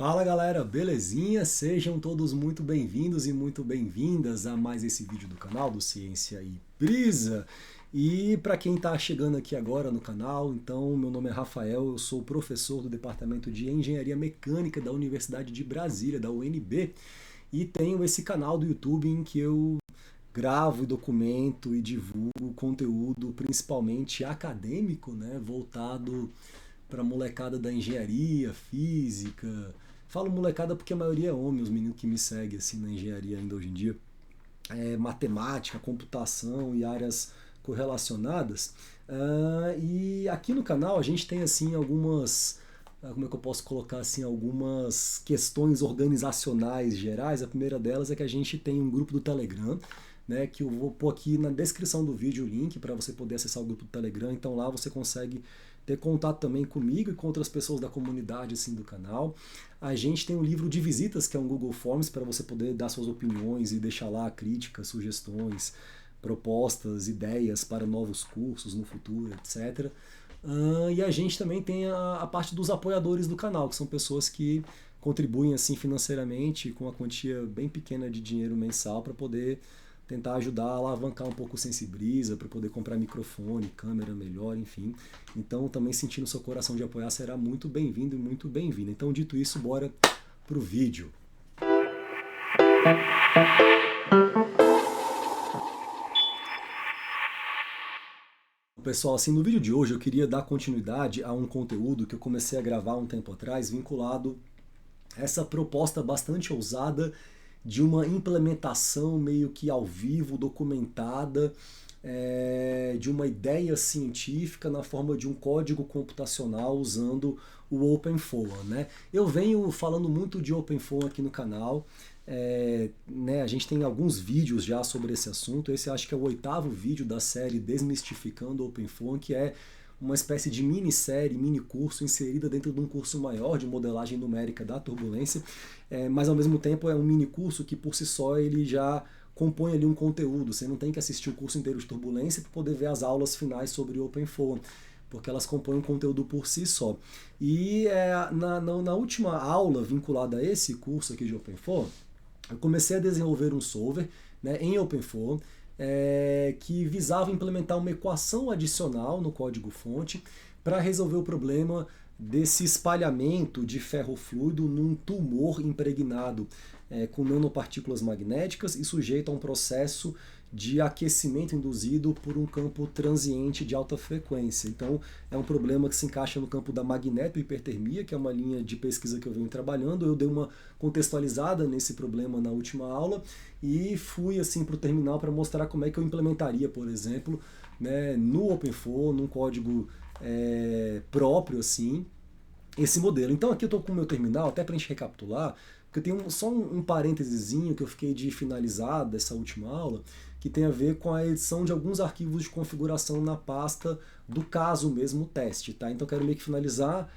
Fala galera, belezinha? Sejam todos muito bem-vindos e muito bem-vindas a mais esse vídeo do canal do Ciência e Brisa. E para quem está chegando aqui agora no canal, então meu nome é Rafael, eu sou professor do Departamento de Engenharia Mecânica da Universidade de Brasília, da UNB, e tenho esse canal do YouTube em que eu gravo e documento e divulgo conteúdo principalmente acadêmico, né, voltado para molecada da engenharia, física. Falo molecada porque a maioria é homem, os meninos que me seguem assim na engenharia ainda hoje em dia. Matemática, computação e áreas correlacionadas. E aqui no canal a gente tem assim algumas, como é que eu posso colocar assim, algumas questões organizacionais gerais. A primeira delas é que a gente tem um grupo do Telegram, né, que eu vou pôr aqui na descrição do vídeo o link para você poder acessar o grupo do Telegram. Então lá você consegue ter contato também comigo e com outras pessoas da comunidade assim do canal. A gente tem um livro de visitas, que é um Google Forms, para você poder dar suas opiniões e deixar lá críticas, sugestões, propostas, ideias para novos cursos no futuro, etc. E a gente também tem a parte dos apoiadores do canal, que são pessoas que contribuem assim financeiramente com uma quantia bem pequena de dinheiro mensal para poder tentar ajudar a alavancar um pouco o Sensibrisa, para poder comprar microfone, câmera melhor, enfim. Então, também sentindo seu coração de apoiar, será muito bem-vindo e muito bem-vindo. Então, dito isso, bora pro vídeo. Pessoal, assim, no vídeo de hoje eu queria dar continuidade a um conteúdo que eu comecei a gravar um tempo atrás, vinculado a essa proposta bastante ousada de uma implementação meio que ao vivo, documentada, de uma ideia científica na forma de um código computacional usando o OpenFOA, né? Eu venho falando muito de OpenFOA aqui no canal, né, a gente tem alguns vídeos já sobre esse assunto. Esse acho que é o 8º vídeo da série Desmistificando o OpenFOA, que é uma espécie de minissérie, mini curso inserida dentro de um curso maior de modelagem numérica da turbulência, mas ao mesmo tempo é um mini curso que por si só ele já compõe ali um conteúdo. Você não tem que assistir o curso inteiro de turbulência para poder ver as aulas finais sobre o OpenFOA, porque elas compõem um conteúdo por si só. E na última aula vinculada a esse curso aqui de OpenFOA, eu comecei a desenvolver um solver, né, em OpenFOA, que visava implementar uma equação adicional no código-fonte para resolver o problema desse espalhamento de ferro fluido num tumor impregnado com nanopartículas magnéticas e sujeito a um processo de aquecimento induzido por um campo transiente de alta frequência. Então, é um problema que se encaixa no campo da magnetohipertermia, que é uma linha de pesquisa que eu venho trabalhando. Eu dei uma contextualizada nesse problema na última aula e fui assim para o terminal para mostrar como é que eu implementaria, por exemplo, né, no OpenFOA, num código próprio, assim, esse modelo. Então aqui eu estou com o meu terminal, até para a gente recapitular, porque eu tenho só um parênteses que eu fiquei de finalizar dessa última aula, que tem a ver com a edição de alguns arquivos de configuração na pasta do caso mesmo teste, tá? Então eu quero meio que finalizar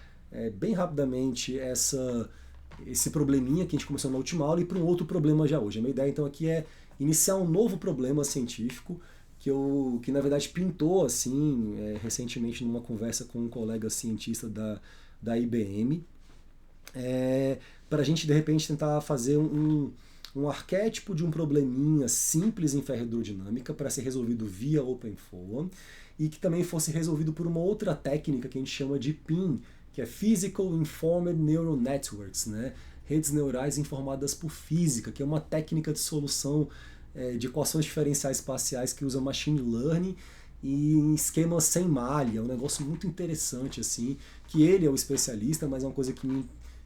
bem rapidamente esse probleminha que a gente começou na última aula e para um outro problema já hoje. A minha ideia então aqui é iniciar um novo problema científico que na verdade pintou assim recentemente numa conversa com um colega cientista da IBM, para a gente de repente tentar fazer um arquétipo de um probleminha simples em ferrohidrodinâmica para ser resolvido via OpenFOA e que também fosse resolvido por uma outra técnica que a gente chama de PIN, que é Physical Informed Neural Networks, né? Redes neurais informadas por física, que é uma técnica de solução de equações diferenciais espaciais que usa machine learning e em esquemas sem malha. É um negócio muito interessante, assim, que ele é o especialista, mas é uma coisa que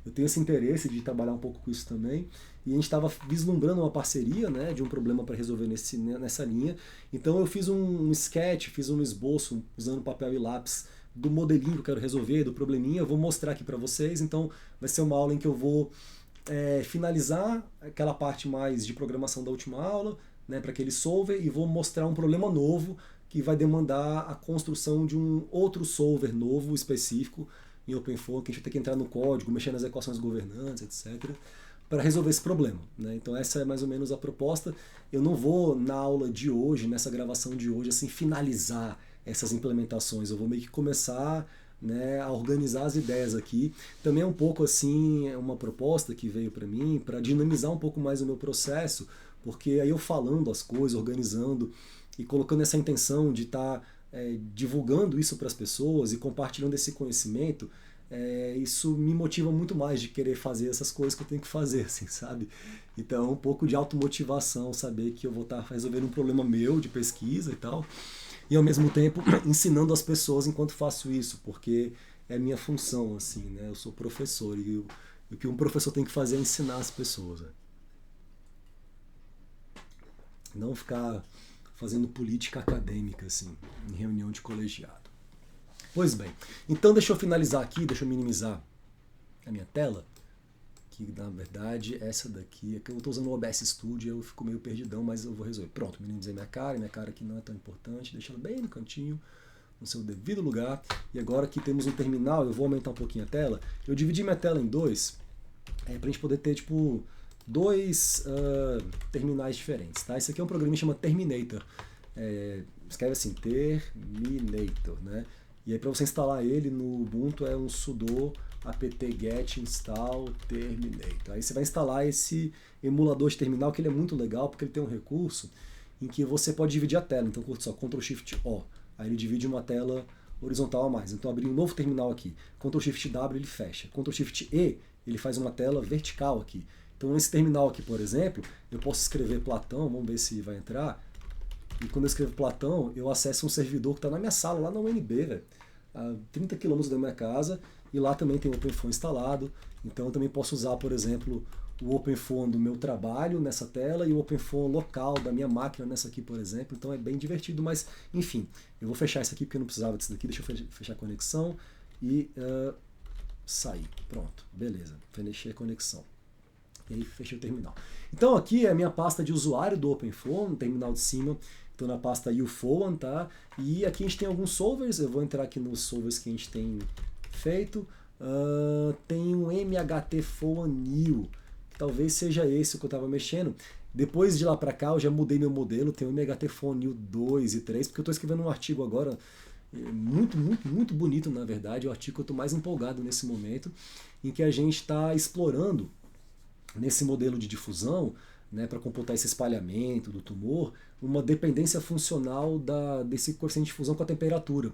eu tenho esse interesse de trabalhar um pouco com isso também. E a gente estava vislumbrando uma parceria, né, de um problema para resolver nessa linha. Então eu fiz um sketch, fiz um esboço usando papel e lápis do modelinho que eu quero resolver, do probleminha. Eu vou mostrar aqui para vocês. Então vai ser uma aula em que eu vou finalizar aquela parte mais de programação da última aula, né, para aquele solver, e vou mostrar um problema novo que vai demandar a construção de um outro solver novo específico em OpenFOA, que a gente vai ter que entrar no código, mexer nas equações governantes, etc., para resolver esse problema, né? Então essa é mais ou menos a proposta. Eu não vou, na aula de hoje, nessa gravação de hoje, assim, finalizar essas implementações. Eu vou meio que começar né, a organizar as ideias aqui. Também é um pouco assim, uma proposta que veio para mim para dinamizar um pouco mais o meu processo, porque aí eu falando as coisas, organizando e colocando essa intenção de estar divulgando isso para as pessoas e compartilhando esse conhecimento, isso me motiva muito mais de querer fazer essas coisas que eu tenho que fazer, assim, sabe? Então, um pouco de automotivação, saber que eu vou estar resolvendo um problema meu de pesquisa e tal, e ao mesmo tempo ensinando as pessoas enquanto faço isso, porque é minha função, assim, né? Eu sou professor e o que um professor tem que fazer é ensinar as pessoas, né? Não ficar fazendo política acadêmica, assim, em reunião de colegiado. Pois bem, então deixa eu finalizar aqui, deixa eu minimizar a minha tela, que na verdade essa daqui, é que eu estou usando o OBS Studio, eu fico meio perdidão, mas eu vou resolver. Pronto, minimizei minha cara aqui não é tão importante, deixa ela bem no cantinho, no seu devido lugar. E agora aqui temos um terminal, eu vou aumentar um pouquinho a tela. Eu dividi minha tela em dois, para a gente poder ter tipo dois terminais diferentes, tá? Esse aqui é um programa que chama Terminator. Escreve assim, Terminator, né? E aí para você instalar ele no Ubuntu é um sudo apt-get install terminator. Aí você vai instalar esse emulador de terminal, que ele é muito legal, porque ele tem um recurso em que você pode dividir a tela. Então curte só, Ctrl Shift O. Aí ele divide uma tela horizontal a mais. Então abrir um novo terminal aqui. Ctrl Shift W ele fecha. Ctrl Shift E ele faz uma tela vertical aqui. Então nesse terminal aqui, por exemplo, eu posso escrever Platão, vamos ver se vai entrar. E quando eu escrevo Platão, eu acesso um servidor que está na minha sala, lá na UNB, velho, a 30 km da minha casa, e lá também tem o OpenFOAM instalado. Então eu também posso usar, por exemplo, o OpenFOAM do meu trabalho nessa tela e o OpenFOAM local da minha máquina nessa aqui, por exemplo. Então é bem divertido, mas enfim, eu vou fechar isso aqui porque eu não precisava disso daqui. Deixa eu fechar a conexão e sair. Pronto, beleza, fechei a conexão. E aí fechei o terminal. Então aqui é a minha pasta de usuário do OpenFOAM, no terminal de cima. Estou na pasta UFOAM, tá? E aqui a gente tem alguns solvers, eu vou entrar aqui nos solvers que a gente tem feito. Tem um MHTFOAM New, que talvez seja esse que eu estava mexendo. Depois de lá para cá eu já mudei meu modelo, tem o MHTFOAM New 2 e 3, porque eu estou escrevendo um artigo agora muito bonito, na verdade, o artigo que eu estou mais empolgado nesse momento, em que a gente está explorando nesse modelo de difusão, né, para computar esse espalhamento do tumor, uma dependência funcional desse coeficiente de difusão com a temperatura.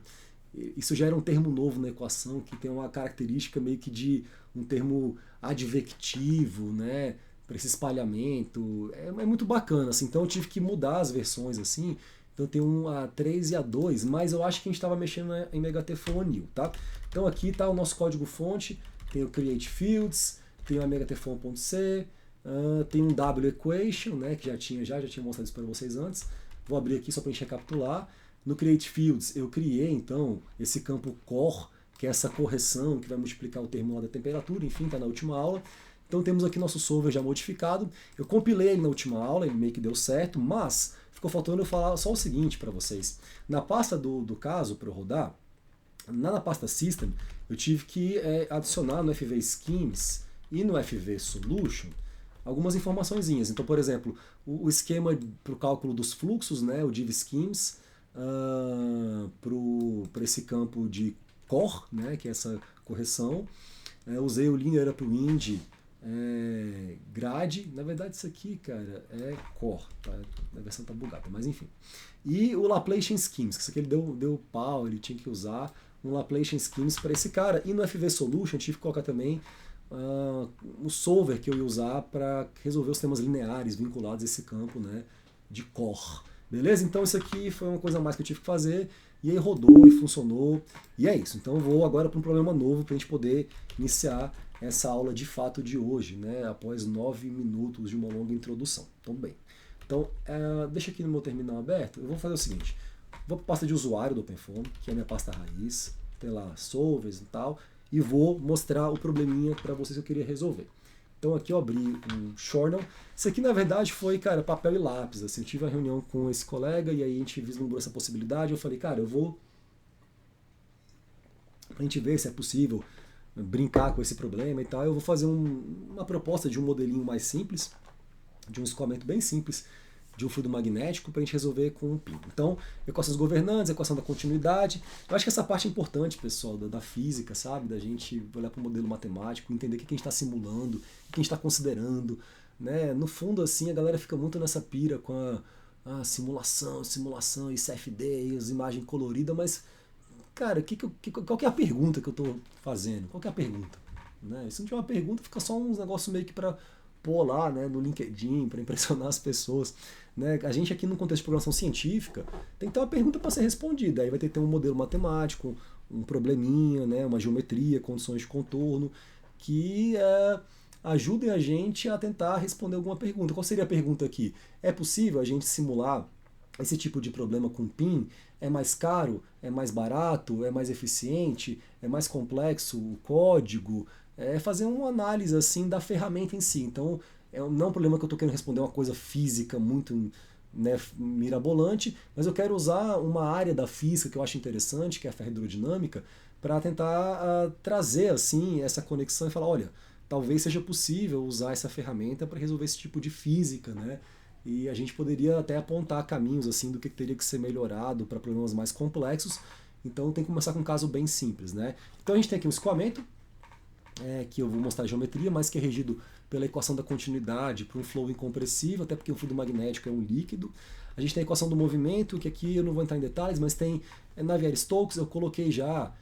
Isso já era um termo novo na equação, que tem uma característica meio que de um termo advectivo, né, para esse espalhamento. É muito bacana, assim. Então eu tive que mudar as versões, assim. Então tem um A3 e A2, mas eu acho que a gente estava mexendo em MHTFOAM New, tá? Então aqui está o nosso código-fonte, tem o Create Fields, tem o MHTFOAM.c, tem um W equation, né, que já tinha mostrado isso para vocês antes. Vou abrir aqui só para a gente recapitular. No Create Fields eu criei então esse campo core, que é essa correção que vai multiplicar o termo lá da temperatura, enfim, está na última aula. Então temos aqui nosso solver já modificado. Eu compilei ele na última aula, ele meio que deu certo, mas ficou faltando eu falar só o seguinte para vocês. Na pasta do caso para eu rodar, na pasta System, eu tive que adicionar no FV Schemes e no FV Solution algumas informaçõezinhas. Então, por exemplo, o esquema para o cálculo dos fluxos, né, o div schemes, para esse campo de core, né, que é essa correção. Usei o linear upwind grade. Na verdade, isso aqui, cara, é core. Tá? A versão tá bugada, mas enfim. E o Laplacian Schemes, que isso aqui ele deu pau, ele tinha que usar um Laplacian Schemes para esse cara. E no FV Solution eu tive que colocar também o solver que eu ia usar para resolver os temas lineares vinculados a esse campo, né, de core. Beleza? Então isso aqui foi uma coisa a mais que eu tive que fazer, e aí rodou e funcionou, e é isso. Então eu vou agora para um problema novo para a gente poder iniciar essa aula de fato de hoje, né, após 9 minutos de uma longa introdução. Então bem, então deixa aqui no meu terminal aberto, eu vou fazer o seguinte, vou para a pasta de usuário do OpenFOAM, que é a minha pasta raiz, tem lá solvers e tal, e vou mostrar o probleminha para vocês que eu queria resolver. Então aqui eu abri um journal. Isso aqui na verdade foi, cara, papel e lápis. Assim, eu tive uma reunião com esse colega e aí a gente vislumbrou essa possibilidade. Eu falei, cara, eu vou, pra gente ver se é possível brincar com esse problema e tal, eu vou fazer uma proposta de um modelinho mais simples, de um escoamento bem simples, de um fluido magnético para a gente resolver com um pin. Então, equações governantes, equação da continuidade. Eu acho que essa parte é importante, pessoal, da física, sabe? Da gente olhar para o modelo matemático, entender o que a gente está simulando, o que a gente está considerando. Né? No fundo, assim, a galera fica muito nessa pira com a simulação, e CFD, e as imagens coloridas, mas, cara, qual que é a pergunta que eu estou fazendo? Qual que é a pergunta? Né? Se não tiver uma pergunta, fica só uns negócios meio que para pôr lá, né, no LinkedIn, para impressionar as pessoas. Né? A gente aqui no contexto de programação científica tem que ter uma pergunta para ser respondida. Aí vai ter que ter um modelo matemático, um probleminha, né, uma geometria, condições de contorno, que ajudem a gente a tentar responder alguma pergunta. Qual seria a pergunta aqui? É possível a gente simular esse tipo de problema com PIN? É mais caro? É mais barato? É mais eficiente? É mais complexo o código? É fazer uma análise assim da ferramenta em si. Então, não é um problema que eu estou querendo responder uma coisa física muito, né, mirabolante, mas eu quero usar uma área da física que eu acho interessante, que é a ferrohidrodinâmica, para tentar trazer assim essa conexão e falar, olha, talvez seja possível usar essa ferramenta para resolver esse tipo de física, né? E a gente poderia até apontar caminhos assim do que teria que ser melhorado para problemas mais complexos. Então tem que começar com um caso bem simples, né? Então a gente tem aqui um escoamento, que eu vou mostrar a geometria, mas que é regido pela equação da continuidade para um flow incompressível, até porque o fluido magnético é um líquido. A gente tem a equação do movimento, que aqui eu não vou entrar em detalhes, mas tem Navier-Stokes, eu coloquei já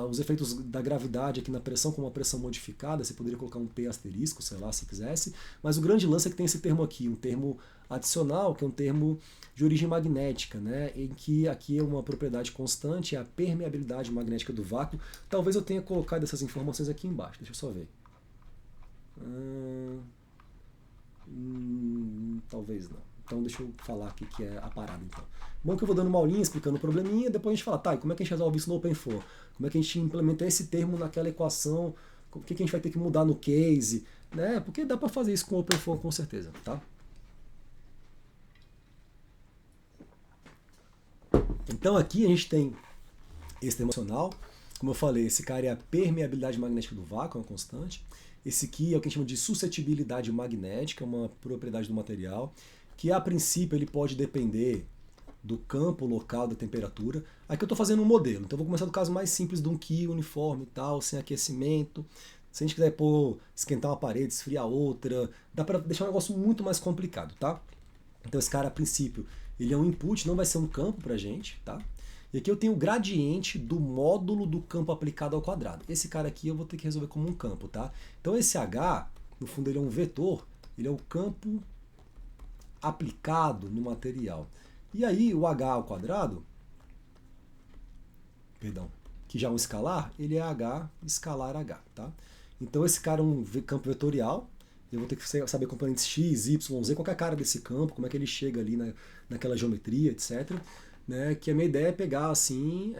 os efeitos da gravidade aqui na pressão com uma pressão modificada, você poderia colocar um P asterisco, sei lá, se quisesse, mas o grande lance é que tem esse termo aqui, um termo adicional, que é um termo de origem magnética, né, em que aqui é uma propriedade constante, é a permeabilidade magnética do vácuo. Talvez eu tenha colocado essas informações aqui embaixo, deixa eu só ver. Talvez não. Então deixa eu falar aqui que é a parada então. Bom que eu vou dando uma aulinha explicando o probleminha, depois a gente fala, tá, e como é que a gente resolve isso no OpenFlow? Como é que a gente implementa esse termo naquela equação? O que a gente vai ter que mudar no case? Né? Porque dá para fazer isso com o OpenFlow com certeza, tá? Então aqui a gente tem esse termo emocional. Como eu falei, esse cara é a permeabilidade magnética do vácuo, é uma constante. Esse aqui é o que a gente chama de suscetibilidade magnética, uma propriedade do material, que a princípio ele pode depender do campo local da temperatura. Aqui eu estou fazendo um modelo, então eu vou começar do caso mais simples de um key uniforme e tal, sem aquecimento. Se a gente quiser esquentar uma parede, esfriar outra, dá para deixar um negócio muito mais complicado, tá? Então esse cara, a princípio, ele é um input, não vai ser um campo pra gente, tá? E aqui eu tenho o gradiente do módulo do campo aplicado ao quadrado. Esse cara aqui eu vou ter que resolver como um campo, tá? Então esse H, no fundo ele é um vetor, ele é o campo aplicado no material. E aí o H ao quadrado, perdão, que já é um escalar, ele é H escalar H, tá? Então esse cara é um campo vetorial, eu vou ter que saber componentes x, y, z, qual é a cara desse campo, como é que ele chega ali naquela geometria, etc. Né? Que a minha ideia é pegar assim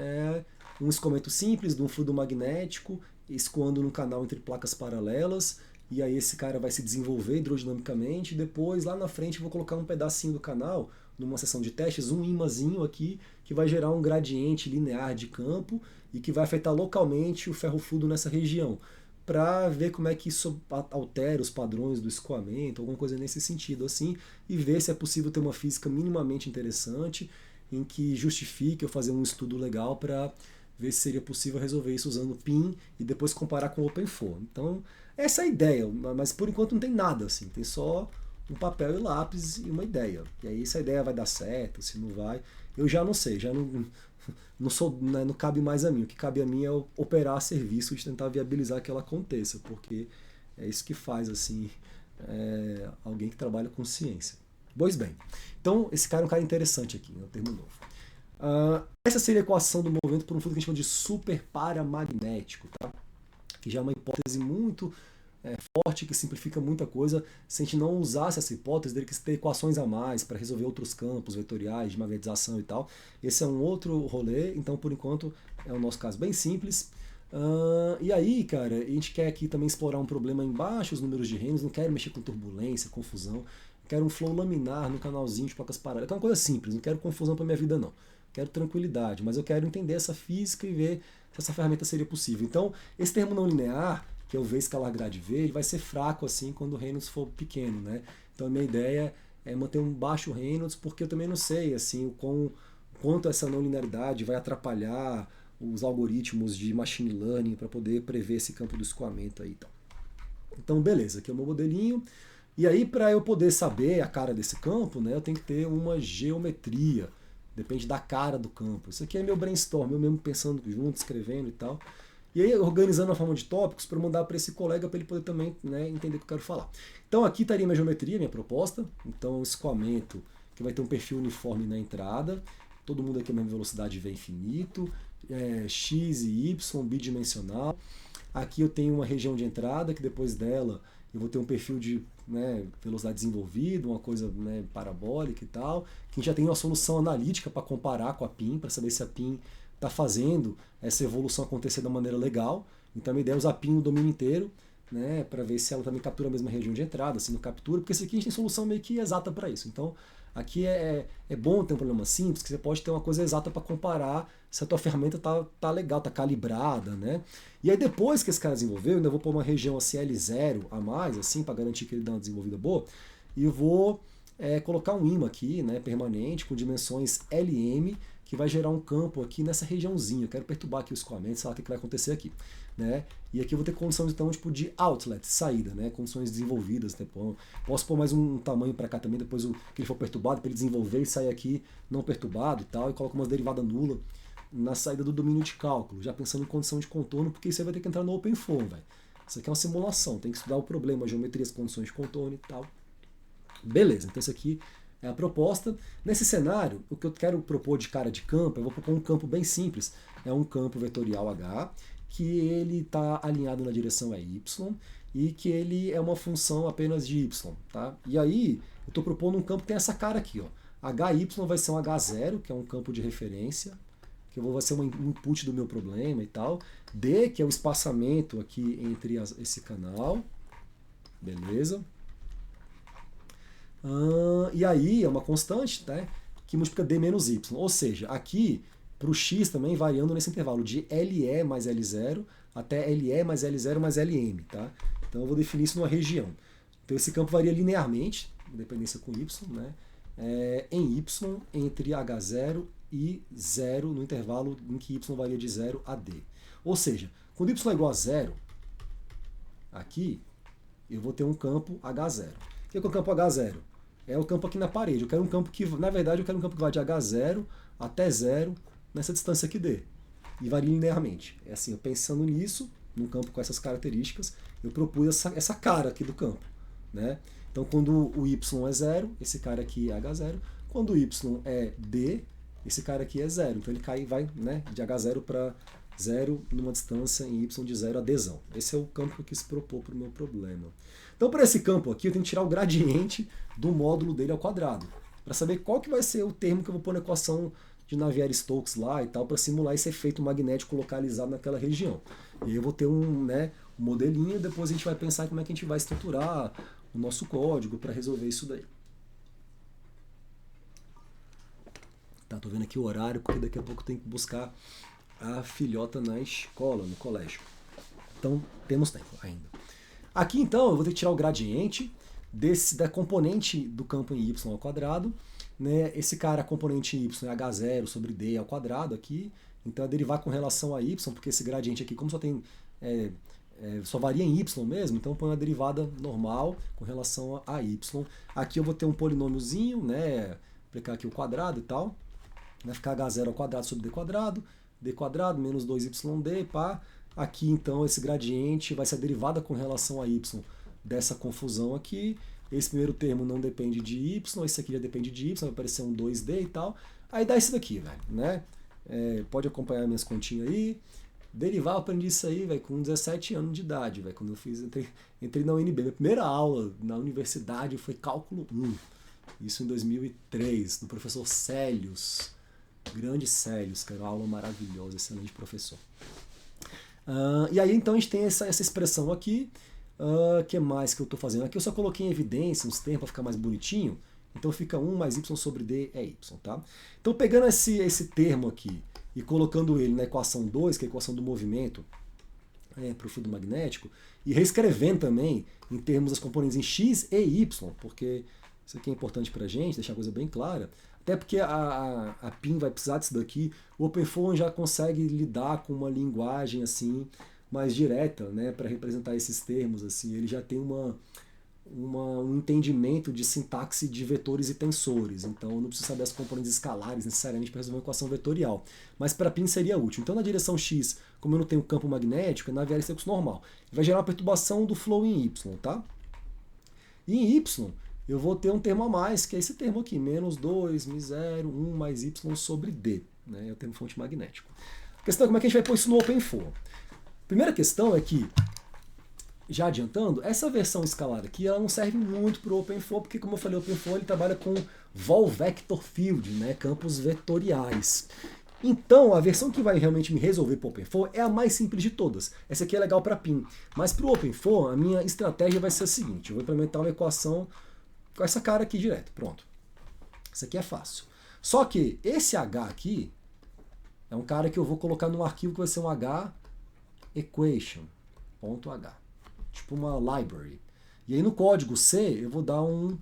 um escoamento simples de um fluido magnético, escoando num canal entre placas paralelas, e aí esse cara vai se desenvolver hidrodinamicamente, e depois lá na frente eu vou colocar um pedacinho do canal, numa seção de testes, um ímãzinho aqui, que vai gerar um gradiente linear de campo e que vai afetar localmente o ferro fluido nessa região, para ver como é que isso altera os padrões do escoamento, alguma coisa nesse sentido assim, e ver se é possível ter uma física minimamente interessante, em que justifique eu fazer um estudo legal para ver se seria possível resolver isso usando PIN e depois comparar com o OpenFlow. Então, essa é a ideia, mas por enquanto não tem nada assim, tem só um papel e lápis e uma ideia. E aí se a ideia vai dar certo, se não vai, eu já não sei, já não sou, né, não cabe mais a mim. O que cabe a mim é operar serviço de tentar viabilizar que ela aconteça, porque é isso que faz assim alguém que trabalha com ciência. Pois bem, então esse cara é um cara interessante aqui, é um termo novo. Essa seria a equação do movimento por um fluido que a gente chama de superparamagnético, tá? Que já é uma hipótese muito forte, que simplifica muita coisa. Se a gente não usasse essa hipótese, teria que ter equações a mais para resolver outros campos vetoriais de magnetização e tal. Esse é um outro rolê, então por enquanto é o nosso caso bem simples. E aí, cara, a gente quer aqui também explorar um problema embaixo, os números de Reynolds, não quero mexer com turbulência, confusão. Quero um flow laminar no canalzinho de placas paralelas. É uma coisa simples, não quero confusão para minha vida não. Quero tranquilidade, mas eu quero entender essa física e ver se essa ferramenta seria possível. Então, esse termo não linear, que é o V escalar grade V, ele vai ser fraco assim quando o Reynolds for pequeno, né? Então a minha ideia manter um baixo Reynolds, porque eu também não sei assim, o quanto essa não linearidade vai atrapalhar os algoritmos de machine learning para poder prever esse campo do escoamento aí. Então, beleza, aqui é o meu modelinho. E aí, para eu poder saber a cara desse campo, né, eu tenho que ter uma geometria. Depende da cara do campo. Isso aqui é meu brainstorm, eu mesmo pensando junto, escrevendo e tal. E aí, organizando a forma de tópicos para mandar para esse colega para ele poder também, né, entender o que eu quero falar. Então, aqui estaria minha geometria, minha proposta. Então, o escoamento, que vai ter um perfil uniforme na entrada. Todo mundo aqui a mesma velocidade V infinito. X e Y, bidimensional. Aqui eu tenho uma região de entrada, que depois dela eu vou ter um perfil de, né, velocidade desenvolvido, uma coisa, né, parabólica e tal. Que a gente já tem uma solução analítica para comparar com a PIN, para saber se a PIN está fazendo essa evolução acontecer da maneira legal. Então a minha ideia é usar a PIN no domínio inteiro, né, para ver se ela também captura a mesma região de entrada, se não captura, porque esse aqui a gente tem solução meio que exata para isso. Então aqui é bom ter um problema simples, que você pode ter uma coisa exata para comparar se a tua ferramenta tá legal, tá calibrada, né? E aí depois que esse cara desenvolveu, eu ainda vou pôr uma região assim L0 a mais, assim, para garantir que ele dá uma desenvolvida boa, e eu vou colocar um imã aqui, né, permanente, com dimensões LM, que vai gerar um campo aqui nessa regiãozinha. Eu quero perturbar aqui o escoamento, sei lá o que vai acontecer aqui, né? E aqui eu vou ter condições então tipo de outlet, saída, né? Condições desenvolvidas, né? Posso pôr mais um tamanho para cá também, depois que ele for perturbado, para ele desenvolver e sair aqui não perturbado e tal, e coloco uma derivada nula na saída do domínio de cálculo, já pensando em condição de contorno, porque isso aí vai ter que entrar no OpenFOAM, velho. Isso aqui é uma simulação, tem que estudar o problema, a geometria, as condições de contorno e tal. Beleza, então isso aqui é a proposta. Nesse cenário, o que eu quero propor de cara de campo, eu vou propor um campo bem simples. É um campo vetorial H, que ele está alinhado na direção y, e que ele é uma função apenas de y. Tá? E aí, eu estou propondo um campo que tem essa cara aqui. Ó. HY vai ser um H0, que é um campo de referência, que vai ser um input do meu problema e tal. D, que é o espaçamento aqui entre esse canal. Beleza? E aí é uma constante, né, que multiplica D menos Y. Ou seja, aqui para o X também variando nesse intervalo de LE mais L0 até LE mais L0 mais LM. Tá? Então eu vou definir isso numa região. Então esse campo varia linearmente, dependência com Y, né, em Y entre H0 e 0 no intervalo em que Y varia de 0 a D. Ou seja, quando Y é igual a 0, aqui eu vou ter um campo H0. O que é o campo H0? É o campo aqui na parede. Eu quero um campo que, na verdade, eu quero um campo que vai de H0 até 0 nessa distância aqui D. E varia linearmente. É assim, eu pensando nisso, num campo com essas características, eu propus essa cara aqui do campo. Né? Então, quando o Y é 0, esse cara aqui é H0. Quando o Y é D, esse cara aqui é 0. Então, ele cai e vai, né, de H0 para 0 numa distância em Y de 0 a Dzão. Esse é o campo que eu quis propor para o meu problema. Então, para esse campo aqui, eu tenho que tirar o gradiente do módulo dele ao quadrado, para saber qual que vai ser o termo que eu vou pôr na equação de Navier-Stokes lá e tal, para simular esse efeito magnético localizado naquela região. E aí eu vou ter um modelinho, depois a gente vai pensar em como é que a gente vai estruturar o nosso código para resolver isso daí. Tá, tô vendo aqui o horário, porque daqui a pouco eu tenho que buscar a filhota na escola, no colégio. Então, temos tempo ainda. Aqui, então, eu vou ter que tirar o gradiente da componente do campo em y ao quadrado. Né? Esse cara, a componente em y é h0 sobre d ao quadrado aqui. Então, é derivar com relação a y, porque esse gradiente aqui, como só tem só varia em y mesmo, então põe uma derivada normal com relação a y. Aqui eu vou ter um polinômiozinho, né? Aplicar aqui o quadrado e tal. Vai ficar h0 ao quadrado sobre d quadrado menos 2yd, pá. Aqui, então, esse gradiente vai ser a derivada com relação a y dessa confusão aqui. Esse primeiro termo não depende de y, esse aqui já depende de y, vai aparecer um 2d e tal. Aí dá isso daqui, velho, né? Pode acompanhar minhas continhas aí. Derivar, eu aprendi isso aí, velho, com 17 anos de idade, velho, quando eu entrei na UNB. Minha primeira aula na universidade foi cálculo 1. Isso em 2003, do professor Célios. Grande Célios, que era uma aula maravilhosa, excelente professor. E aí então a gente tem essa expressão aqui. Que mais que eu estou fazendo? Aqui eu só coloquei em evidência uns termos para ficar mais bonitinho. Então fica 1 mais y sobre d é y. Tá? Então pegando esse termo aqui e colocando ele na equação 2, que é a equação do movimento para o fluido magnético, e reescrevendo também em termos das componentes em x e y, porque Isso aqui é importante pra gente, deixar a coisa bem clara. Até porque a PIN vai precisar disso daqui. O OpenFOAM já consegue lidar com uma linguagem assim mais direta, né, para representar esses termos. Assim. Ele já tem um entendimento de sintaxe de vetores e tensores. Então eu não preciso saber as componentes escalares necessariamente para resolver uma equação vetorial. Mas para PIN seria útil. Então na direção X, como eu não tenho campo magnético, é navegar esse fluxo normal. Vai gerar uma perturbação do flow em Y, tá? E em Y, eu vou ter um termo a mais, que é esse termo aqui, menos 2, μ0, 1 mais Y sobre D. Né? É o termo fonte magnético. A questão é como é que a gente vai pôr isso no OpenFOAM. Primeira questão é que, já adiantando, essa versão escalar aqui ela não serve muito para o OpenFOAM, porque como eu falei, o OpenFOAM ele trabalha com Vol Vector Field, né? Campos vetoriais. Então, a versão que vai realmente me resolver para o OpenFOAM é a mais simples de todas. Essa aqui é legal para PIN. Mas para o OpenFOAM, a minha estratégia vai ser a seguinte. Eu vou implementar uma equação com essa cara aqui direto. Pronto. Isso aqui é fácil. Só que esse H aqui é um cara que eu vou colocar num arquivo que vai ser um H equation.h. Tipo uma library. E aí no código C eu vou dar um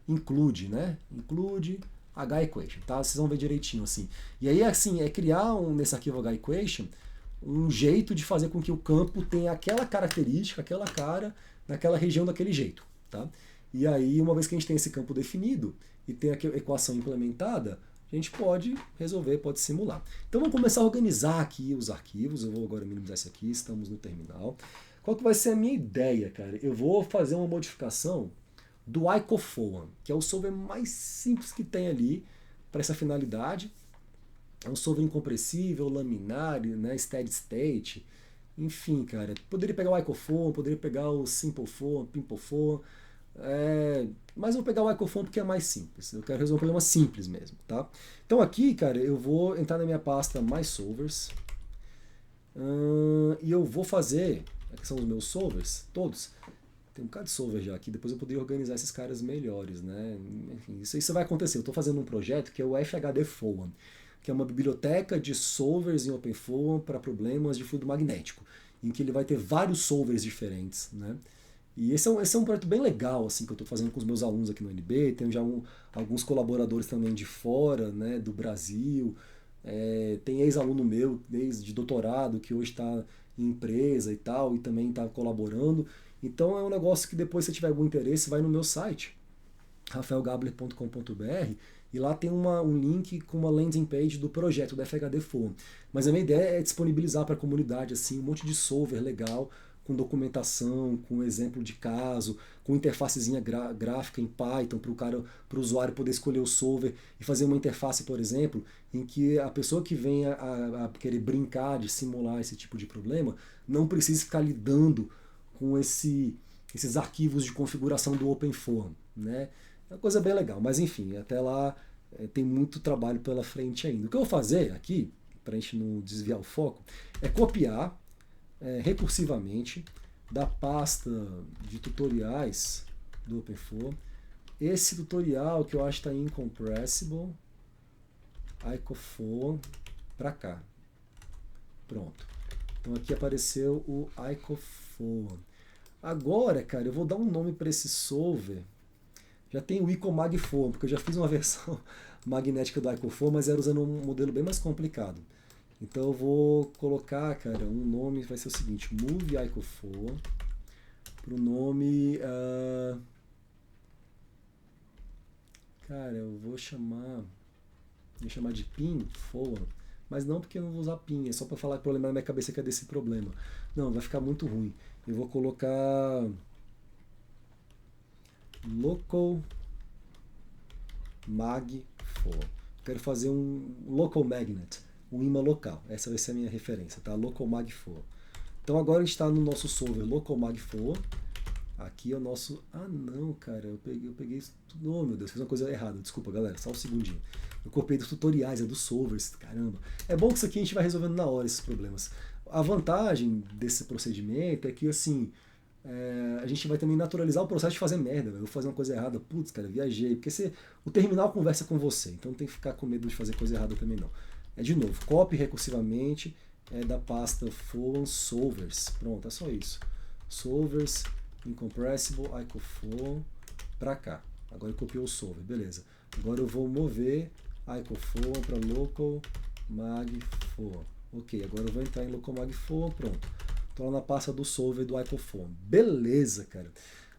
include, né? Include HEquation, tá? Vocês vão ver direitinho assim. E aí assim, é criar nesse arquivo HEquation um jeito de fazer com que o campo tenha aquela característica, aquela cara, naquela região daquele jeito, tá? E aí, uma vez que a gente tem esse campo definido e tem a equação implementada, a gente pode resolver, pode simular. Então vamos começar a organizar aqui os arquivos. Eu vou agora minimizar isso aqui, estamos no terminal. Qual que vai ser a minha ideia, cara? Eu vou fazer uma modificação do IcoFoam, que é o solver mais simples que tem ali para essa finalidade. É um solver incompressível, laminar, né, steady state. Enfim, cara, poderia pegar o IcoFoam, poderia pegar o SimpleFoam, PimpleFoam, mas eu vou pegar o IcoFoam porque é mais simples. Eu quero resolver um problema simples mesmo, tá? Então aqui, cara, eu vou entrar na minha pasta Mais Solvers e eu vou fazer, aqui são os meus solvers, todos. Tem um bocado de solver já aqui, depois eu poderia organizar esses caras melhores, né? Enfim, isso vai acontecer. Eu estou fazendo um projeto que é o FHD-Foam, que é uma biblioteca de solvers em OpenFOAM para problemas de fluido magnético, em que ele vai ter vários solvers diferentes, né? E esse é um projeto bem legal, assim, que eu estou fazendo com os meus alunos aqui no UNB. Tenho já alguns colaboradores também de fora, né, do Brasil. Tem ex-aluno meu, de doutorado, que hoje está em empresa e tal, e também está colaborando. Então é um negócio que depois, se tiver algum interesse, vai no meu site, rafaelgabler.com.br, e lá tem um link com uma landing page do projeto da FHD-Foam. Mas a minha ideia é disponibilizar para a comunidade assim, um monte de solver legal, com documentação, com exemplo de caso, com interfacezinha gráfica em Python para o usuário poder escolher o solver e fazer uma interface, por exemplo, em que a pessoa que venha a querer brincar de simular esse tipo de problema não precise ficar lidando com esses arquivos de configuração do OpenFOAM, né? É uma coisa bem legal, mas enfim, até lá tem muito trabalho pela frente ainda. O que eu vou fazer aqui, para a gente não desviar o foco, é copiar recursivamente da pasta de tutoriais do OpenFOAM esse tutorial que eu acho que está em Incompressible, IcoFoam, para cá. Pronto. Então aqui apareceu o IcoFoam. Agora, cara, eu vou dar um nome para esse solver. Já tem o IcoMagFoam, porque eu já fiz uma versão magnética do IcoFoam, mas era usando um modelo bem mais complicado. Então eu vou colocar, cara, um nome, vai ser o seguinte, Move IcoFoam, para o nome... cara, eu vou chamar de PinFoam, mas não porque eu não vou usar PIN, é só para falar, para lembrar na minha cabeça que é desse problema. Não, vai ficar muito ruim. Eu vou colocar Local Magfoam. Quero fazer um Local Magnet, um imã local. Essa vai ser a minha referência, tá? Local Magfoam. Então agora a gente está no nosso solver Local Magfoam. Aqui é o nosso... Ah não, cara, eu peguei isso tudo. Oh meu Deus, fiz uma coisa errada. Desculpa, galera, só um segundinho. Eu copiei dos tutoriais, dos solvers, caramba. É bom que isso aqui a gente vai resolvendo na hora esses problemas. A vantagem desse procedimento é que, assim, a gente vai também naturalizar o processo de fazer merda. Eu vou fazer uma coisa errada, putz, cara, viajei. Porque o terminal conversa com você, então não tem que ficar com medo de fazer coisa errada também não. De novo, copie recursivamente da pasta Foam Solvers. Pronto, é só isso. Solvers, Incompressible, IcoFoam, pra cá. Agora copiou o solver, beleza. Agora eu vou mover icofoam para local magfoam. Ok, agora eu vou entrar em local magfoam, pronto. Estou lá na pasta do solver do icofoam. Beleza, cara.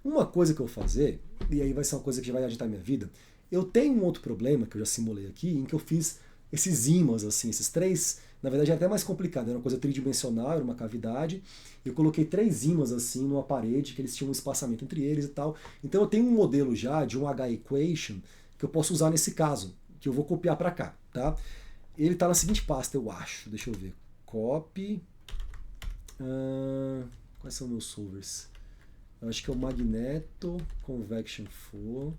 Uma coisa que eu vou fazer, e aí vai ser uma coisa que já vai agitar minha vida, eu tenho um outro problema que eu já simulei aqui, em que eu fiz esses ímãs, assim, esses três, na verdade é até mais complicado, era uma coisa tridimensional, era uma cavidade, eu coloquei três ímãs assim numa parede, que eles tinham um espaçamento entre eles e tal. Então eu tenho um modelo já de um H-equation que eu posso usar nesse caso, que eu vou copiar para cá, tá? Ele está na seguinte pasta, eu acho, deixa eu ver, copy, quais são meus solvers? Eu acho que é o Magneto Convection Flow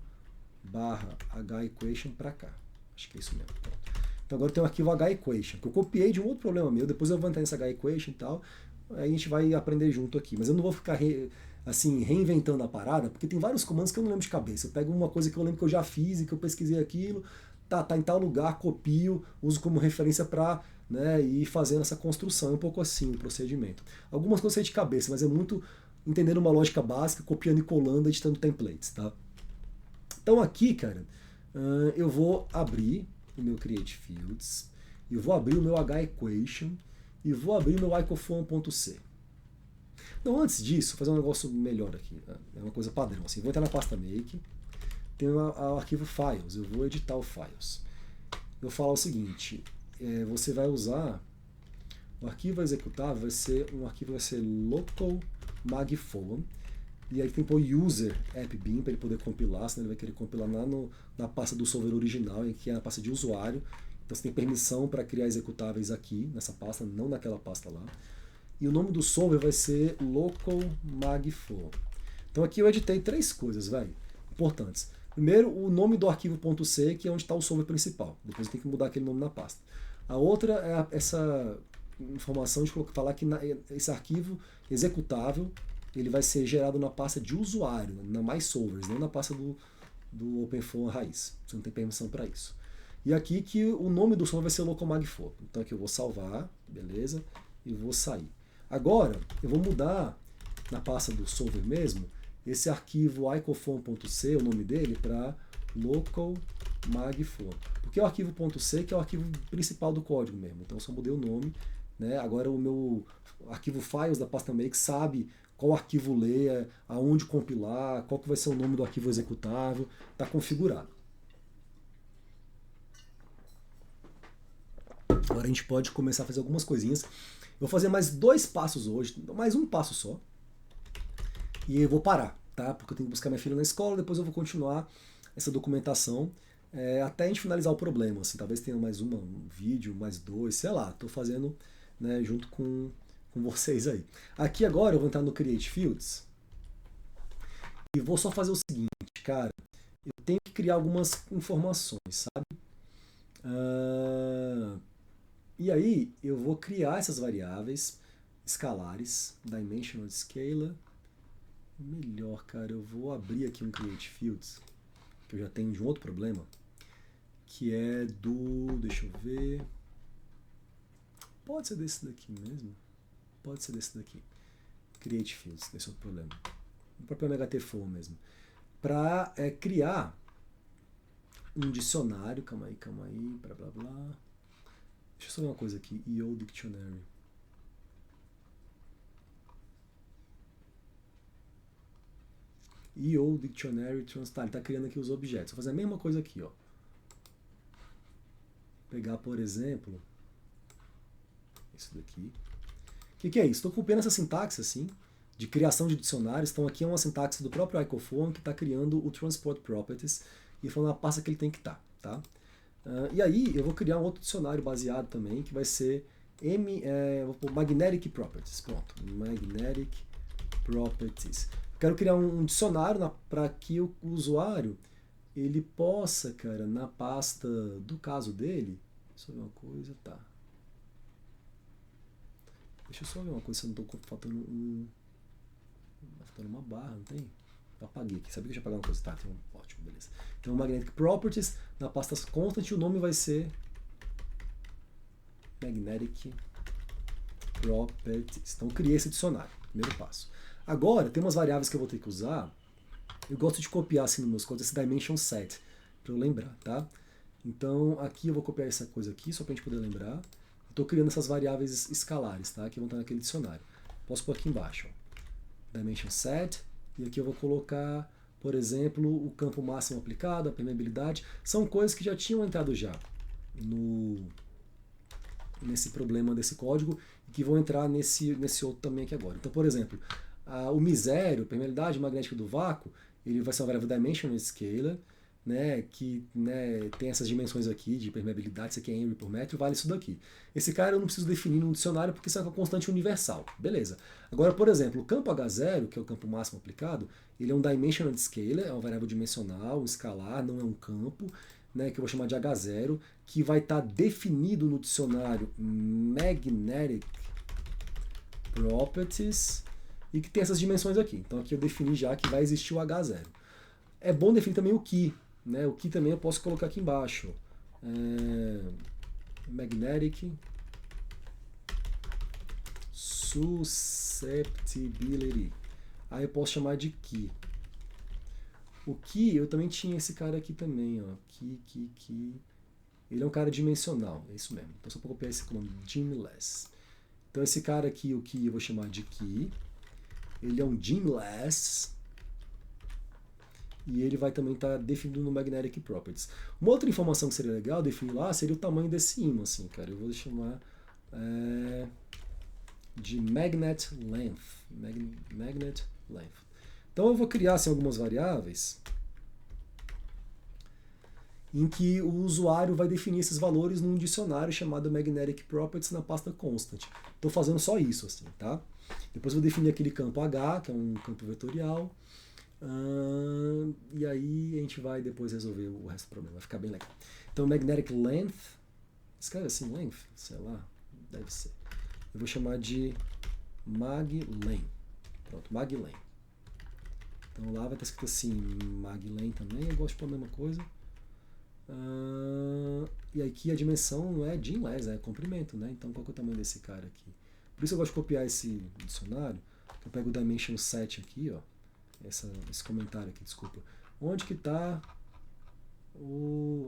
barra H-equation para cá, acho que é isso mesmo. Então agora eu tenho um arquivo H-equation, que eu copiei de um outro problema meu, depois eu vou entrar nesse H-equation e tal, aí a gente vai aprender junto aqui. Mas eu não vou ficar assim, reinventando a parada, porque tem vários comandos que eu não lembro de cabeça. Eu pego uma coisa que eu lembro que eu já fiz e que eu pesquisei aquilo, tá em tal lugar, copio, uso como referência para, né, ir fazendo essa construção. É um pouco assim o procedimento. Algumas coisas eu sei de cabeça, mas é muito entendendo uma lógica básica, copiando e colando, editando templates, tá? Então aqui, cara, eu vou abrir o meu Create Fields, eu vou abrir o meu H-equation e vou abrir o meu icofoam.c. Então antes disso, vou fazer um negócio melhor aqui, é uma coisa padrão, assim, vou entrar na pasta make, tem o arquivo files, eu vou editar o files. Eu vou falar o seguinte, você vai usar, o arquivo executável vai ser local magfoam, e aí tem que pôr user appbin para ele poder compilar, senão ele vai querer compilar na pasta do solver original, que é a pasta de usuário. Então você tem permissão para criar executáveis aqui, nessa pasta, não naquela pasta lá. E o nome do solver vai ser local magfoam. Então aqui eu editei três coisas, importantes. Primeiro, o nome do arquivo .c, que é onde está o solver principal. Depois tem que mudar aquele nome na pasta. A outra é essa informação de falar que esse arquivo executável ele vai ser gerado na pasta de usuário, na MySolvers, não na pasta do OpenFOAM raiz. Você não tem permissão para isso. E aqui que o nome do solver vai ser local magfoam. Então aqui eu vou salvar, beleza, e vou sair. Agora, eu vou mudar na pasta do solver mesmo, esse arquivo icofoam.c, o nome dele, para local magfoam. Porque é o arquivo .c que é o arquivo principal do código mesmo. Então eu só mudei o nome, né? Agora o meu arquivo files da pasta make sabe qual arquivo ler, aonde compilar, qual que vai ser o nome do arquivo executável, está configurado. Agora a gente pode começar a fazer algumas coisinhas. Eu vou fazer mais dois passos hoje, mais um passo só, e eu vou parar, tá? Porque eu tenho que buscar minha filha na escola, depois eu vou continuar essa documentação até a gente finalizar o problema. Assim, talvez tenha mais um vídeo, mais dois, sei lá, estou fazendo, né, junto com vocês aí. Aqui agora eu vou entrar no Create Fields e vou só fazer o seguinte, cara, eu tenho que criar algumas informações, sabe? E aí eu vou criar essas variáveis escalares, dimensional scalar. Melhor, cara, eu vou abrir aqui um Create Fields, que eu já tenho de um outro problema, que é deixa eu ver, pode ser desse daqui mesmo. Pode ser desse daqui. Create Fields, esse é o problema. O próprio MHTFOAM mesmo. Para criar um dicionário, calma aí, blá blá blá. Deixa eu só ver uma coisa aqui, EO Dictionary. EO Dictionary Translate. Ele está criando aqui os objetos. Vou fazer a mesma coisa aqui, ó. Pegar, por exemplo, esse daqui. O que é isso? Estou copiando essa sintaxe assim, de criação de dicionários. Então aqui é uma sintaxe do próprio icofoam que está criando o Transport Properties e falando a pasta que ele tem que estar. Tá? E aí eu vou criar um outro dicionário baseado também, que vai ser vou pôr Magnetic Properties. Pronto, Magnetic Properties. Quero criar um dicionário para que o usuário ele possa, cara, na pasta do caso dele, deixa eu ver uma coisa, tá. Deixa eu só ver uma coisa, se eu não estou faltando faltando uma barra, não tem? Eu apaguei aqui, sabia que eu tinha apagado uma coisa? Tá, então, ótimo, beleza. Então, Magnetic Properties, na pasta constant, o nome vai ser Magnetic Properties. Então, eu criei esse dicionário, primeiro passo. Agora, tem umas variáveis que eu vou ter que usar Eu gosto de copiar assim nos meus códigos esse dimension set, para eu lembrar, tá? Então aqui eu vou copiar essa coisa aqui, só para a gente poder lembrar. Estou criando essas variáveis escalares, tá? Que vão estar naquele dicionário. Posso pôr aqui embaixo, ó. Dimension set, e aqui eu vou colocar, por exemplo, o campo máximo aplicado, a permeabilidade. São coisas que já tinham entrado já nesse problema desse código e que vão entrar nesse outro também aqui agora. Então, por exemplo, o misério, a permeabilidade magnética do vácuo, ele vai ser uma variável dimensional scalar, né, que né, tem essas dimensões aqui de permeabilidade, isso aqui é Henry por metro, vale isso daqui. Esse cara eu não preciso definir no dicionário porque isso é uma constante universal. Beleza. Agora, por exemplo, o campo H0, que é o campo máximo aplicado, ele é um dimensional scalar, é uma variável dimensional, um escalar, não é um campo, né, que eu vou chamar de H0, que vai estar definido no dicionário Magnetic Properties e que tem essas dimensões aqui. Então aqui eu defini já que vai existir o H0. É bom definir também o key, né? O key também eu posso colocar aqui embaixo. Magnetic Susceptibility. Aí eu posso chamar de key. O key, eu também tinha esse cara aqui também, ó. Key. Ele é um cara dimensional, é isso mesmo. Então só vou copiar esse comando, dimless. Então esse cara aqui, o key, eu vou chamar de key. Ele é um dimless. E ele vai também estar definido no Magnetic Properties. Uma outra informação que seria legal definir lá seria o tamanho desse ímã, assim, cara. Eu vou chamar de Magnet Length. Magnet Length. Então eu vou criar assim, algumas variáveis em que o usuário vai definir esses valores num dicionário chamado Magnetic Properties na pasta constant. Estou fazendo só isso, assim, tá? Depois eu vou definir aquele campo H, que é um campo vetorial. E aí a gente vai depois resolver o resto do problema, vai ficar bem legal. Então, magnetic length, escreve assim, length, sei lá, deve ser. Eu vou chamar de maglen. Pronto, maglen. Então lá vai estar escrito assim, maglen também, eu gosto de pôr a mesma coisa. E aqui a dimensão não é dimless, é comprimento, né? Então qual que é o tamanho desse cara aqui? Por isso eu gosto de copiar esse dicionário, que eu pego o dimension set aqui, ó. Esse comentário aqui, desculpa. Onde que está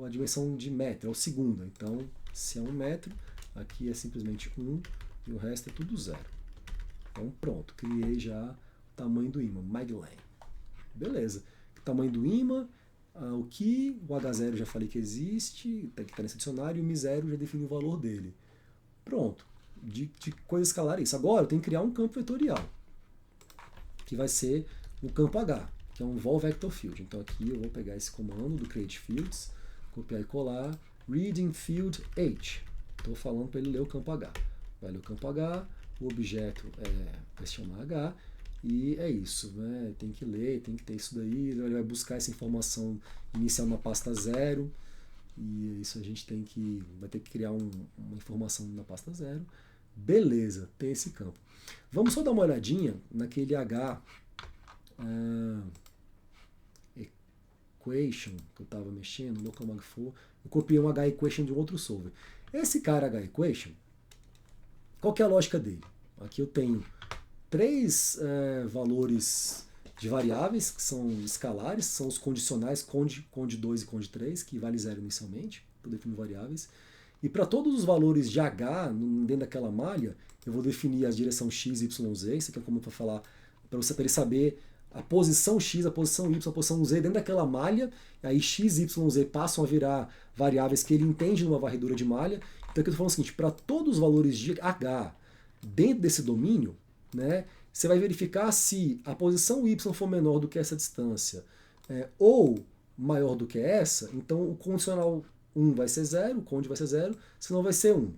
a dimensão de metro? É o segundo. Então, se é 1 metro, aqui é simplesmente 1 e o resto é tudo 0. Então, pronto. Criei já o tamanho do ímã, Maglen. Beleza. O tamanho do ímã, o que, o H0 já falei que existe, que está nesse dicionário, e o M0 já defini o valor dele. Pronto. De coisa escalar isso. Agora eu tenho que criar um campo vetorial, que vai ser o campo H, que é um vol vector field. Então aqui eu vou pegar esse comando do create fields, copiar e colar, reading field H. Estou falando para ele ler o campo H. Vai ler o campo H, o objeto vai se chamar H, e é isso, né? Tem que ler, tem que ter isso daí, ele vai buscar essa informação inicial na pasta 0, e isso a gente vai ter que criar uma informação na pasta 0. Beleza, tem esse campo. Vamos só dar uma olhadinha naquele H equation que eu estava mexendo, local mag4, eu copiei um H equation de um outro solver. Esse cara H equation, qual que é a lógica dele? Aqui eu tenho 3 valores de variáveis que são escalares, são os condicionais conde 2 e conde 3, que vale 0 inicialmente, para definir variáveis. E para todos os valores de H dentro daquela malha, eu vou definir a direção x, y, z. Isso aqui é como para falar, para ele saber a posição x, a posição y, a posição z dentro daquela malha. Aí x, y, z passam a virar variáveis que ele entende numa varredura de malha. Então aqui eu estou falando o seguinte, para todos os valores de H dentro desse domínio, né, você vai verificar se a posição y for menor do que essa distância ou maior do que essa, então o condicional 1 vai ser 0, o conde vai ser 0, senão vai ser 1.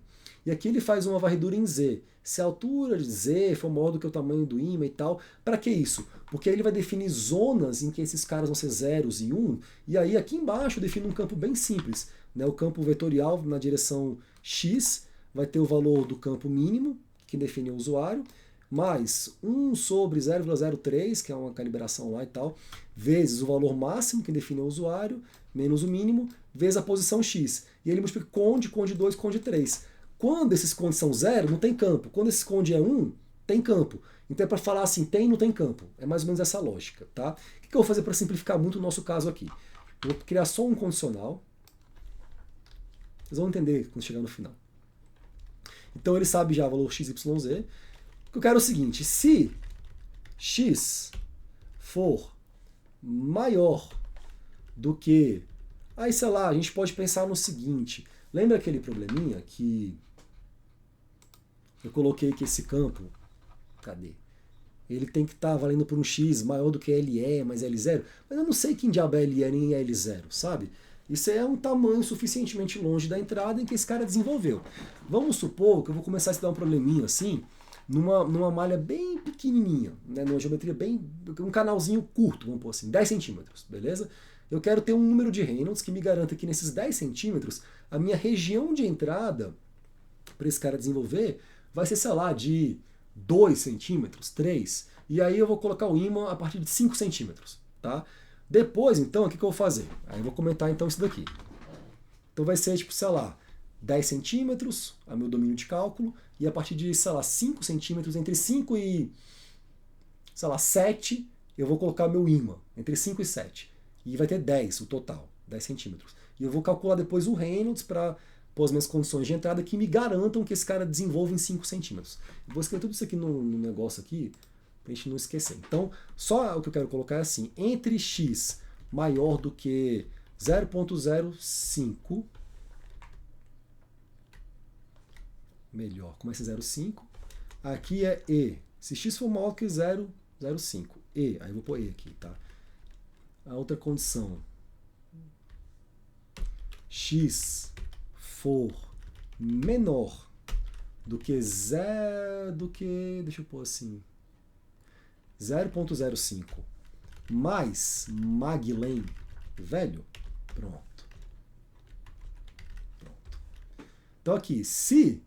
E aqui ele faz uma varredura em z. Se a altura de z for maior do que o tamanho do ímã e tal, para que isso? Porque aí ele vai definir zonas em que esses caras vão ser 0 e 1, e aí aqui embaixo define um campo bem simples. Né? O campo vetorial na direção x vai ter o valor do campo mínimo, que define o usuário, mais 1 sobre 0,03, que é uma calibração lá e tal, vezes o valor máximo, que define o usuário, menos o mínimo, vezes a posição x. E ele multiplica conde 2, conde 3. Quando esses condes são 0, não tem campo. Quando esse conde é 1, tem campo. Então é para falar assim, tem ou não tem campo. É mais ou menos essa lógica, tá? O que eu vou fazer para simplificar muito o nosso caso aqui? Eu vou criar só um condicional. Vocês vão entender quando chegar no final. Então ele sabe já o valor x, y, z. O que eu quero é o seguinte, se x for maior do que... Aí, sei lá, a gente pode pensar no seguinte. Lembra aquele probleminha que eu coloquei que esse campo... Cadê? Ele tem que estar valendo por um x maior do que LE mais L0. Mas eu não sei quem diabo é LE nem L0, sabe? Isso é um tamanho suficientemente longe da entrada em que esse cara desenvolveu. Vamos supor que eu vou começar a estudar um probleminha assim, numa malha bem pequenininha, né, numa geometria bem... um canalzinho curto, vamos pôr assim, 10 centímetros, beleza? Eu quero ter um número de Reynolds que me garanta que nesses 10 centímetros a minha região de entrada para esse cara desenvolver vai ser, sei lá, de 2 centímetros, 3, e aí eu vou colocar o ímã a partir de 5 centímetros, tá? Depois, então, o que eu vou fazer? Aí eu vou comentar, então, isso daqui. Então vai ser, tipo, sei lá, 10 centímetros, a meu domínio de cálculo, e a partir de, sei lá, 5 centímetros, entre 5 e, sei lá, 7, eu vou colocar meu ímã, entre 5 e 7. E vai ter 10 o total, 10 centímetros. E eu vou calcular depois o Reynolds para pôr as minhas condições de entrada que me garantam que esse cara desenvolva em 5 centímetros. Eu vou escrever tudo isso aqui no negócio aqui, pra gente não esquecer. Então, só o que eu quero colocar é assim, entre x maior do que 0.05, melhor, começa 0,5, aqui é e. Se x for maior que 0,05, e, aí eu vou pôr e aqui, tá? A outra condição, x for menor do que deixa eu pôr assim, 0.05 mais Maguilhem velho, pronto. Então aqui, se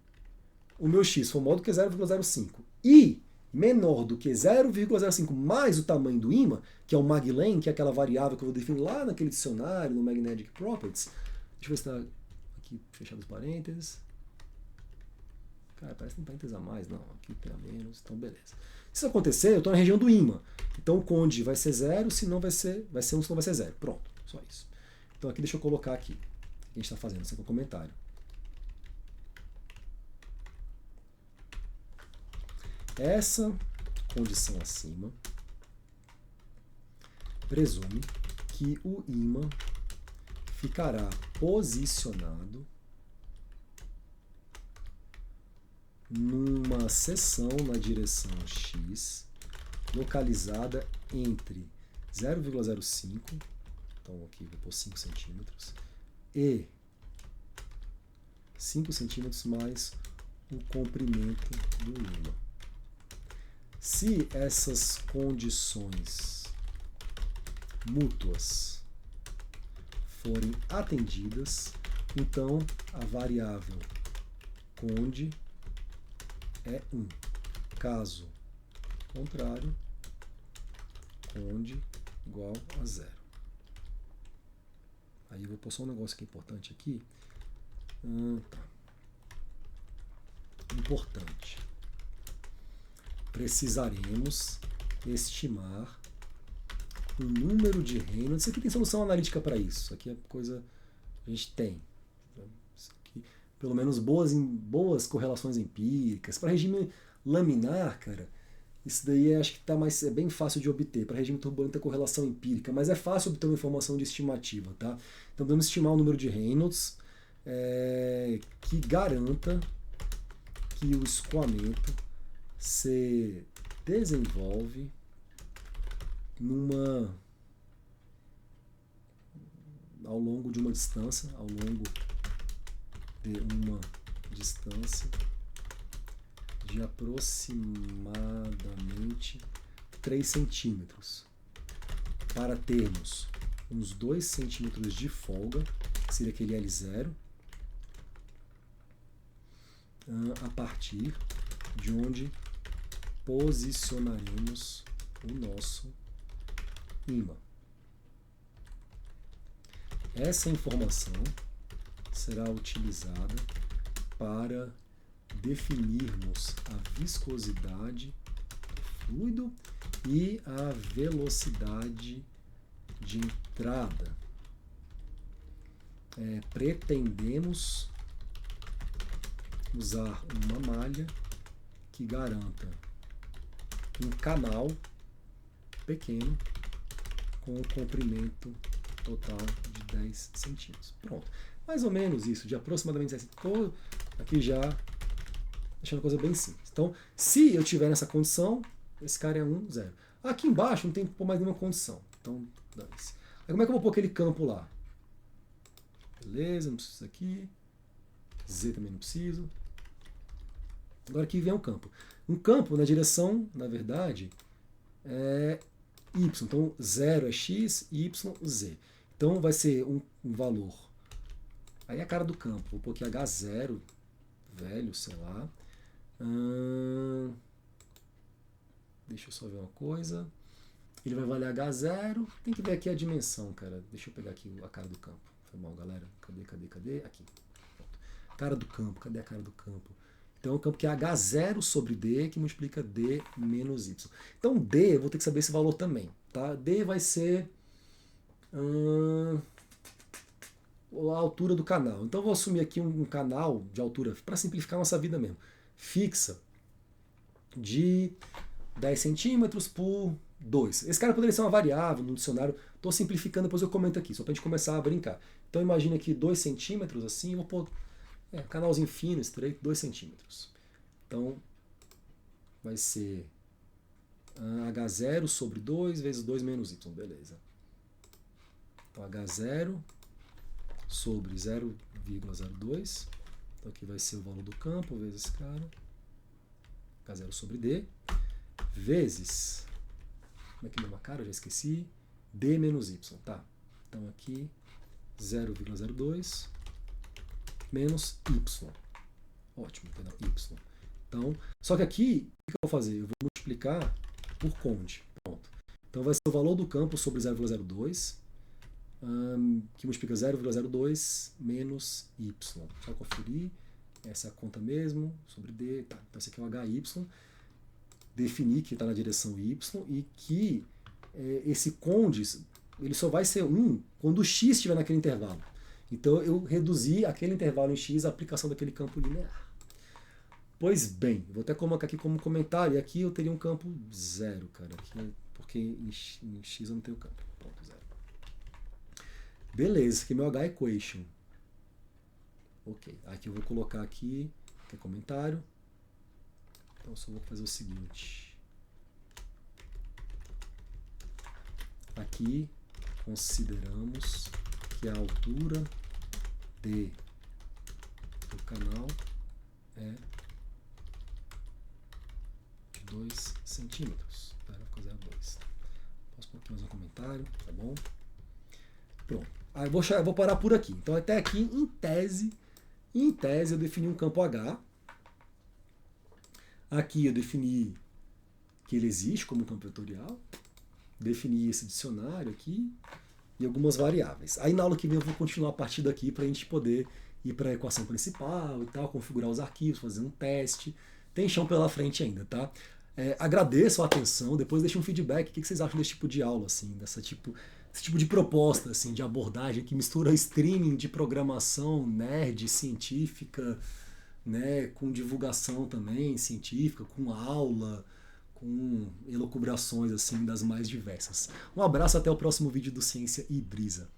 o meu x for maior do que 0,05 e menor do que 0,05 mais o tamanho do ímã, que é o Maguilhem, que é aquela variável que eu vou definir lá naquele dicionário, no Magnetic Properties. Deixa eu ver se está aqui fechado os parênteses. Cara, parece que tem parênteses a mais. Não, aqui tem a menos, então beleza. Se isso acontecer, eu estou na região do ímã. Então o conde vai ser 0, se não vai ser 1, se não vai ser 0. Pronto, só isso. Então aqui deixa eu colocar aqui o que a gente está fazendo, assim com o comentário. Essa condição acima presume que o ímã ficará posicionado numa seção na direção x, localizada entre 0,05, então aqui vou pôr 5 centímetros, e 5 centímetros mais o comprimento do ímã. Se essas condições mútuas forem atendidas, então a variável conde é 1. Caso contrário, conde igual a 0. Aí eu vou pôr só um negócio aqui importante aqui. Tá. Importante. Precisaremos estimar o número de Reynolds. Isso aqui tem solução analítica para isso. Isso aqui é coisa que a gente tem. Isso aqui, pelo menos boas correlações empíricas. Para regime laminar, cara, isso daí acho que é bem fácil de obter. Para regime turbulento é correlação empírica, mas é fácil obter uma informação de estimativa, tá? Então podemos estimar o número de Reynolds que garanta que o escoamento se desenvolve ao longo de uma distância, de aproximadamente 3 centímetros, para termos uns 2 centímetros de folga, que seria aquele L0, a partir de onde posicionaremos o nosso ímã. Essa informação será utilizada para definirmos a viscosidade fluido e a velocidade de entrada. Pretendemos usar uma malha que garanta um canal pequeno com um comprimento total de 10 centímetros. Pronto. Mais ou menos isso, de aproximadamente 10 centímetros. Estou aqui já deixando a coisa bem simples. Então, se eu tiver nessa condição, esse cara é 1, 0. Aqui embaixo não tem que pôr mais nenhuma condição. Então, dane-se. Aí como é que eu vou pôr aquele campo lá? Beleza, não preciso disso aqui. Z também não preciso. Agora aqui vem um campo. Um campo na direção, na verdade, é y. Então 0 é x, y, z. Então vai ser um valor. Aí é a cara do campo. Vou pôr aqui H0, velho, sei lá. Deixa eu só ver uma coisa. Ele vai valer H0. Tem que ver aqui a dimensão, cara. Deixa eu pegar aqui a cara do campo. Foi mal, galera. Cadê? Aqui. Pronto. Cara do campo. Cadê a cara do campo? Então, é um campo que é H0 sobre D, que multiplica D menos Y. Então, D, eu vou ter que saber esse valor também. Tá? D vai ser a altura do canal. Então, eu vou assumir aqui um canal de altura, para simplificar a nossa vida mesmo, fixa, de 10 centímetros por 2. Esse cara poderia ser uma variável no dicionário. Estou simplificando, depois eu comento aqui, só para a gente começar a brincar. Então, imagina aqui 2 centímetros, assim, eu vou pôr canalzinho fino, estreito, 2 centímetros. Então, vai ser H0 sobre 2 vezes 2 menos Y, beleza. Então, H0 sobre 0,02. Então, aqui vai ser o valor do campo, vezes esse cara. H0 sobre D, vezes, como é que deu uma cara? Eu já esqueci. D menos Y, tá. Então, aqui, 0,02 menos Y. Ótimo, entendeu? Y. Então, só que aqui, o que eu vou fazer? Eu vou multiplicar por conde. Pronto. Então vai ser o valor do campo sobre 0,02, que multiplica 0,02 menos Y. Só conferir. Essa é a conta mesmo, sobre D. Tá. Então esse aqui é o HY. Definir que está na direção Y e que esse conde ele só vai ser 1 quando o x estiver naquele intervalo. Então eu reduzi aquele intervalo em x a aplicação daquele campo linear. Pois bem, vou até colocar aqui como comentário, e aqui eu teria um campo 0, cara, aqui, porque em x eu não tenho campo. Pronto, 0. Beleza, esse aqui é meu H-equation. Ok, aqui eu vou colocar aqui, que é comentário. Então só vou fazer o seguinte. Aqui consideramos que a altura D do canal é de 2 centímetros. 0,02. Posso pôr aqui mais um comentário, tá bom? Pronto. Aí eu vou parar por aqui. Então até aqui, em tese eu defini um campo H. Aqui eu defini que ele existe como campo vetorial. Defini esse dicionário aqui e algumas variáveis. Aí na aula que vem eu vou continuar a partir daqui para a gente poder ir para a equação principal e tal, configurar os arquivos, fazer um teste. Tem chão pela frente ainda, tá? Agradeço a atenção, depois deixe um feedback. O que vocês acham desse tipo de aula, assim, esse tipo de proposta, assim, de abordagem que mistura streaming de programação nerd, científica, né, com divulgação também científica, com aula, com elucubrações assim das mais diversas. Um abraço, até o próximo vídeo do Ciência e Brisa.